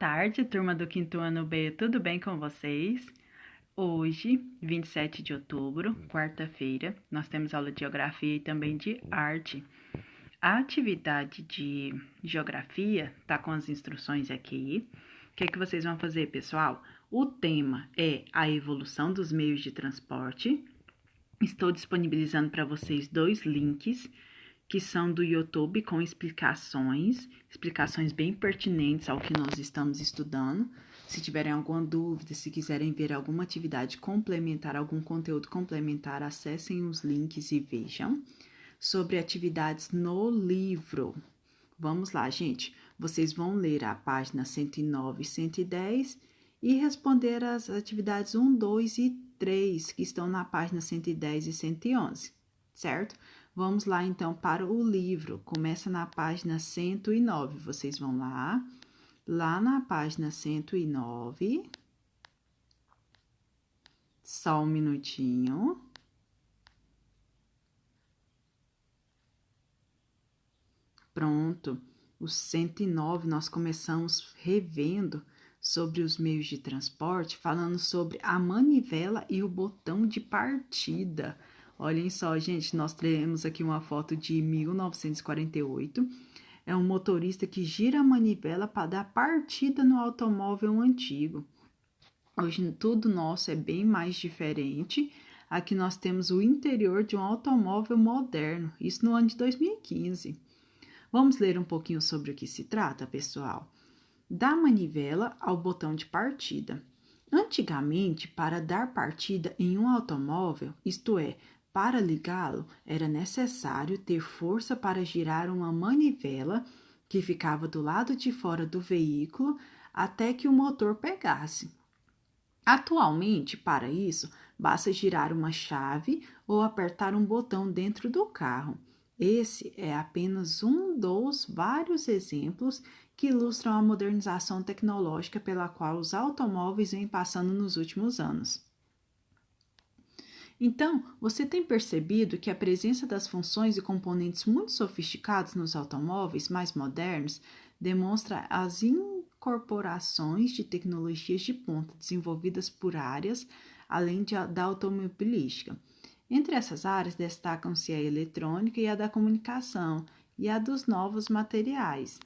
tarde, turma do quinto ano B, tudo bem com vocês? Hoje, 27 de outubro, quarta-feira, nós temos aula de geografia e também de arte. A atividade de geografia tá com as instruções aqui. O que é que vocês vão fazer, pessoal? O tema é a evolução dos meios de transporte. Estou disponibilizando para vocês 2 links que são do YouTube com explicações bem pertinentes ao que nós estamos estudando. Se tiverem alguma dúvida, se quiserem ver alguma atividade complementar, algum conteúdo complementar, acessem os links e vejam. Sobre atividades no livro. Vamos lá, gente. Vocês vão ler a página 109 e 110 e responder as atividades 1, 2 e 3, que estão na página 110 e 111, certo? Vamos lá, então, para o livro. Começa na página 109. Vocês vão lá na página 109. Só um minutinho. Pronto. O 109, nós começamos revendo sobre os meios de transporte, falando sobre a manivela e o botão de partida. Olhem só, gente, nós temos aqui uma foto de 1948. É um motorista que gira a manivela para dar partida no automóvel antigo. Hoje tudo nosso é bem mais diferente. Aqui nós temos o interior de um automóvel moderno, isso no ano de 2015. Vamos ler um pouquinho sobre o que se trata, pessoal? Da manivela ao botão de partida. Antigamente, para dar partida em um automóvel, isto é, para ligá-lo, era necessário ter força para girar uma manivela que ficava do lado de fora do veículo até que o motor pegasse. Atualmente, para isso, basta girar uma chave ou apertar um botão dentro do carro. Esse é apenas um dos vários exemplos que ilustram a modernização tecnológica pela qual os automóveis vêm passando nos últimos anos. Então, você tem percebido que a presença das funções e componentes muito sofisticados nos automóveis mais modernos demonstra as incorporações de tecnologias de ponta desenvolvidas por áreas além da automobilística. Entre essas áreas destacam-se a eletrônica e a da comunicação e a dos novos materiais.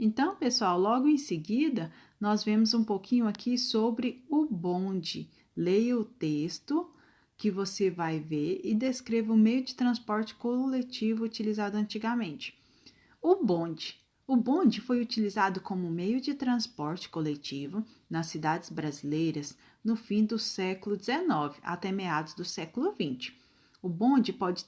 Então, pessoal, logo em seguida, nós vemos um pouquinho aqui sobre o bonde. Leia o texto que você vai ver e descreva o meio de transporte coletivo utilizado antigamente. O bonde. O bonde foi utilizado como meio de transporte coletivo nas cidades brasileiras no fim do século XIX até meados do século XX. O bonde pode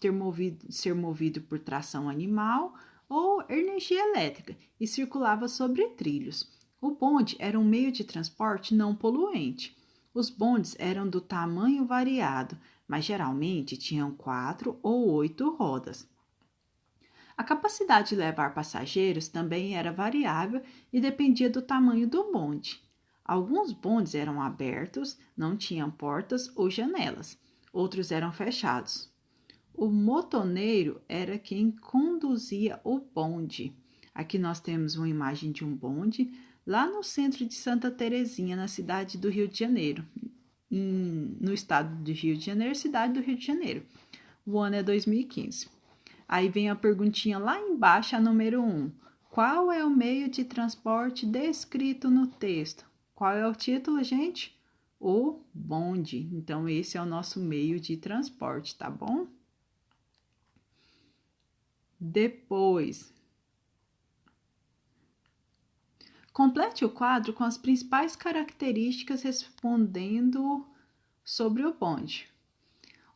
ser movido por tração animal ou energia elétrica e circulava sobre trilhos. O bonde era um meio de transporte não poluente. Os bondes eram do tamanho variado, mas geralmente tinham 4 ou 8 rodas. A capacidade de levar passageiros também era variável e dependia do tamanho do bonde. Alguns bondes eram abertos, não tinham portas ou janelas. Outros eram fechados. O motoneiro era quem conduzia o bonde. Aqui nós temos uma imagem de um bonde lá no centro de Santa Terezinha, na cidade do Rio de Janeiro. No estado do Rio de Janeiro, cidade do Rio de Janeiro. O ano é 2015. Aí vem a perguntinha lá embaixo, a número 1. Qual é o meio de transporte descrito no texto? Qual é o título, gente? O bonde. Então, esse é o nosso meio de transporte, tá bom? Depois, complete o quadro com as principais características respondendo sobre o bonde.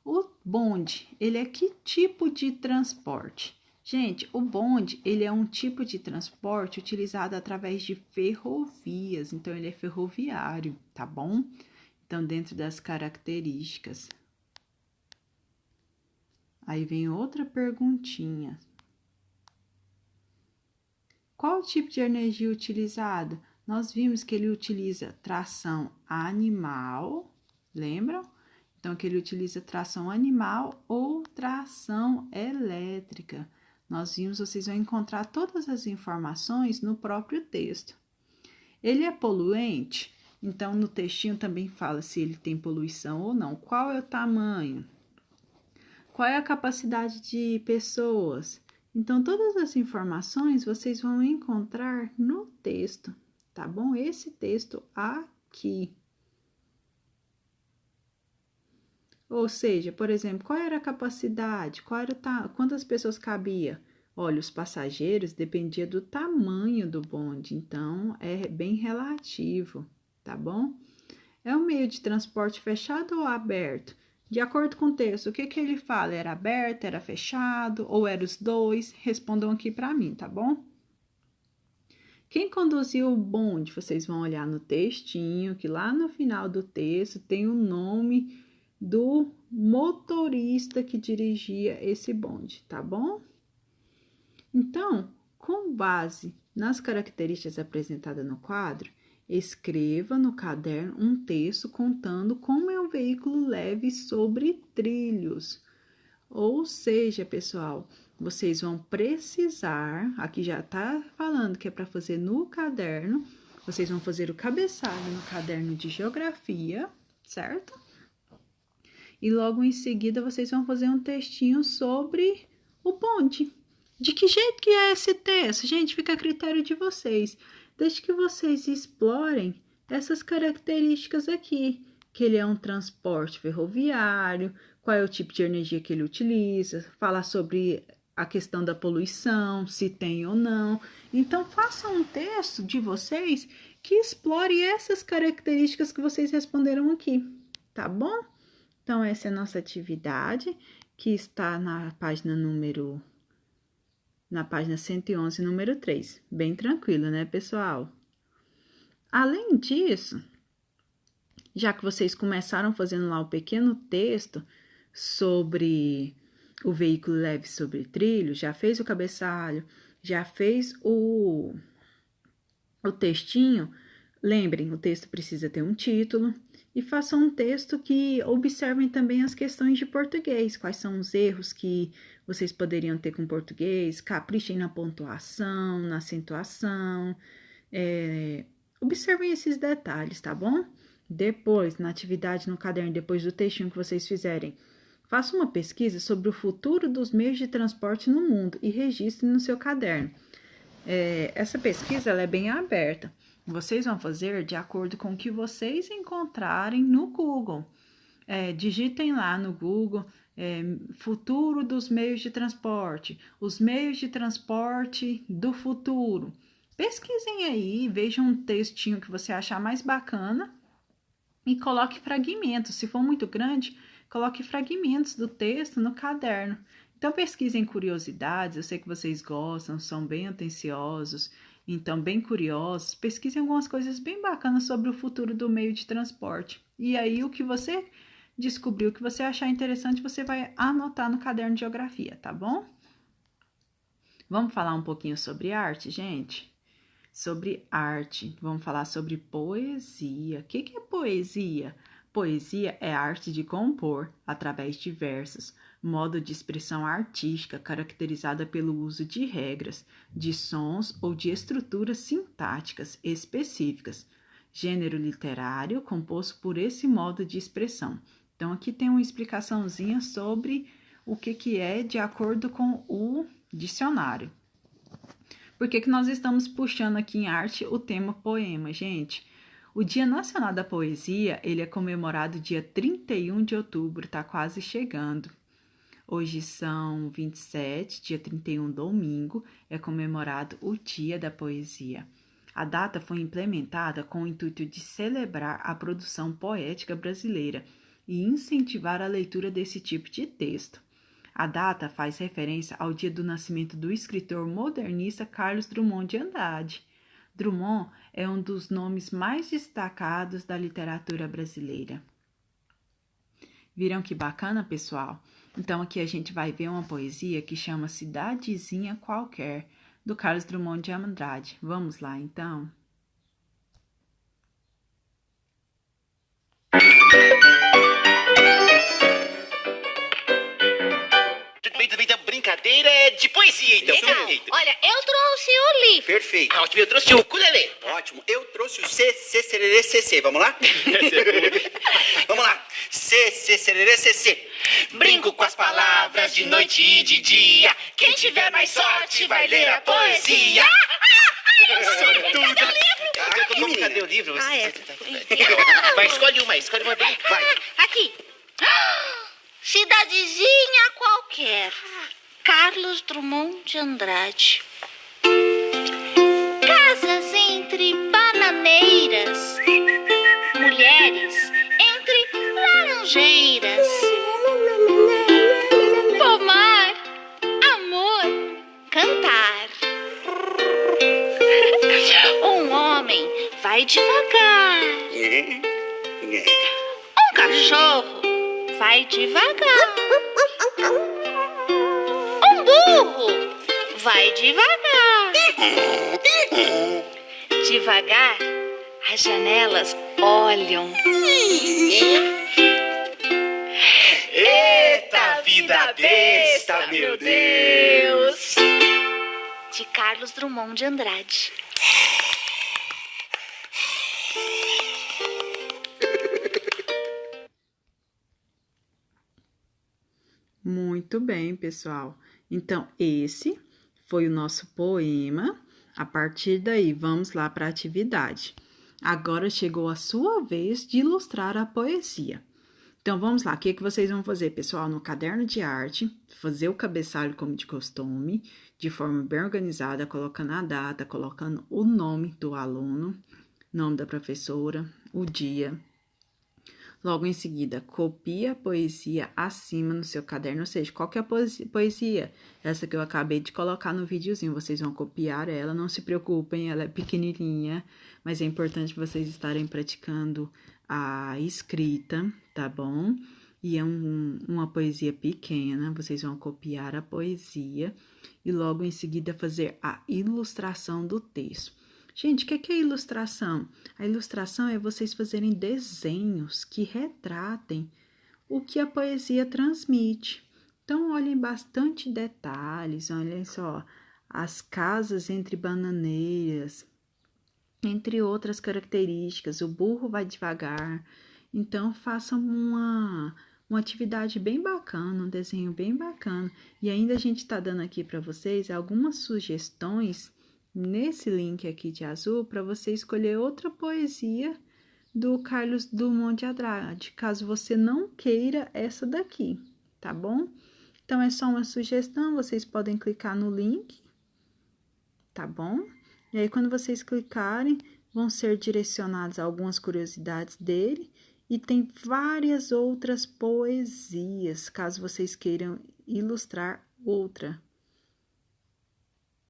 O bonde, ele é que tipo de transporte? Gente, o bonde, ele é um tipo de transporte utilizado através de ferrovias, então ele é ferroviário, tá bom? Então, dentro das características. Aí vem outra perguntinha. Qual o tipo de energia utilizado? Nós vimos que ele utiliza tração animal, lembram? Então, que ele utiliza tração animal ou tração elétrica. Nós vimos, vocês vão encontrar todas as informações no próprio texto. Ele é poluente? Então, no textinho também fala se ele tem poluição ou não. Qual é o tamanho? Qual é a capacidade de pessoas? Então, todas as informações vocês vão encontrar no texto, tá bom? Esse texto aqui. Ou seja, por exemplo, qual era a capacidade? Quantas pessoas cabia? Olha, os passageiros dependia do tamanho do bonde, então é bem relativo, tá bom? É um meio de transporte fechado ou aberto? De acordo com o texto, o que ele fala? Era aberto, era fechado ou era os dois? Respondam aqui para mim, tá bom? Quem conduziu o bonde? Vocês vão olhar no textinho, que lá no final do texto tem o nome do motorista que dirigia esse bonde, tá bom? Então, com base nas características apresentadas no quadro, escreva no caderno um texto contando como é um veículo leve sobre trilhos. Ou seja, pessoal, vocês vão precisar, aqui já está falando que é para fazer no caderno, vocês vão fazer o cabeçalho no caderno de geografia, certo? E logo em seguida vocês vão fazer um textinho sobre o bonde. De que jeito que é esse texto? Gente, fica a critério de vocês. Desde que vocês explorem essas características aqui, que ele é um transporte ferroviário, qual é o tipo de energia que ele utiliza, falar sobre a questão da poluição, se tem ou não. Então, façam um texto de vocês que explore essas características que vocês responderam aqui, tá bom? Então, essa é a nossa atividade, que está na página 111, número 3. Bem tranquilo, né, pessoal? Além disso, já que vocês começaram fazendo lá o pequeno texto sobre o veículo leve sobre trilho, já fez o cabeçalho, já fez o textinho, lembrem, o texto precisa ter um título e façam um texto que observem também as questões de português, quais são os erros que vocês poderiam ter com português, caprichem na pontuação, na acentuação, observem esses detalhes, tá bom? Depois, na atividade no caderno, depois do textinho que vocês fizerem, faça uma pesquisa sobre o futuro dos meios de transporte no mundo e registre no seu caderno. Essa pesquisa ela é bem aberta. Vocês vão fazer de acordo com o que vocês encontrarem no Google. Digitem lá no Google futuro dos meios de transporte, os meios de transporte do futuro. Pesquisem aí, vejam um textinho que você achar mais bacana e coloque fragmentos. Se for muito grande, coloque fragmentos do texto no caderno. Então, pesquisem curiosidades, eu sei que vocês gostam, são bem atenciosos, então, bem curiosos. Pesquisem algumas coisas bem bacanas sobre o futuro do meio de transporte. E aí, o que você descobriu, o que você achar interessante, você vai anotar no caderno de geografia, tá bom? Vamos falar um pouquinho sobre arte, gente? Sobre arte, vamos falar sobre poesia. O que é poesia? Poesia é a arte de compor, através de versos, modo de expressão artística caracterizada pelo uso de regras, de sons ou de estruturas sintáticas específicas. Gênero literário composto por esse modo de expressão. Então, aqui tem uma explicaçãozinha sobre o que é de acordo com o dicionário. Por que nós estamos puxando aqui em arte o tema poema, gente? O Dia Nacional da Poesia, ele é comemorado dia 31 de outubro, tá quase chegando. Hoje são 27, dia 31, domingo, é comemorado o Dia da Poesia. A data foi implementada com o intuito de celebrar a produção poética brasileira e incentivar a leitura desse tipo de texto. A data faz referência ao dia do nascimento do escritor modernista Carlos Drummond de Andrade. Drummond é um dos nomes mais destacados da literatura brasileira. Viram que bacana, pessoal? Então, aqui a gente vai ver uma poesia que chama Cidadezinha Qualquer, do Carlos Drummond de Andrade. Vamos lá, então? Brincadeira é de poesia, então. Legal. Perfeito. Olha, eu trouxe o livro. Perfeito. Ótimo, eu trouxe o ukulele. Ótimo. Eu trouxe o CCCCC. Vamos lá? Vamos lá. CCCCC. Brinco com as palavras de noite e de dia. Quem tiver mais sorte vai ler a poesia. Sortuda. Aqui, Cadê menina. o livro? Ah, é. Vai, escolhe uma. Vai. Aqui. Cidadezinha qualquer. Carlos Drummond de Andrade. Casas entre bananeiras. Mulheres entre laranjeiras. Pomar, amor, cantar. Um homem vai devagar. Um cachorro vai devagar. Um burro vai devagar. Devagar, as janelas olham. Eita, vida besta, meu Deus. De Carlos Drummond de Andrade. Muito bem, pessoal. Então, esse foi o nosso poema. A partir daí, vamos lá para a atividade. Agora chegou a sua vez de ilustrar a poesia. Então, vamos lá. O que vocês vão fazer, pessoal? No caderno de arte, fazer o cabeçalho como de costume, de forma bem organizada, colocando a data, colocando o nome do aluno, nome da professora, o dia. Logo em seguida, copia a poesia acima no seu caderno, ou seja, qual que é a poesia? Essa que eu acabei de colocar no videozinho, vocês vão copiar ela, não se preocupem, ela é pequenininha, mas é importante vocês estarem praticando a escrita, tá bom? E é uma poesia pequena, vocês vão copiar a poesia e logo em seguida fazer a ilustração do texto. Gente, o que é ilustração? A ilustração é vocês fazerem desenhos que retratem o que a poesia transmite. Então, olhem bastante detalhes, olhem só, as casas entre bananeiras, entre outras características, o burro vai devagar. Então, façam uma atividade bem bacana, um desenho bem bacana. E ainda a gente está dando aqui para vocês algumas sugestões nesse link aqui de azul para você escolher outra poesia do Carlos Drummond de Andrade, caso você não queira essa daqui, tá bom? Então, é só uma sugestão, vocês podem clicar no link, tá bom? E aí, quando vocês clicarem, vão ser direcionados a algumas curiosidades dele e tem várias outras poesias, caso vocês queiram ilustrar outra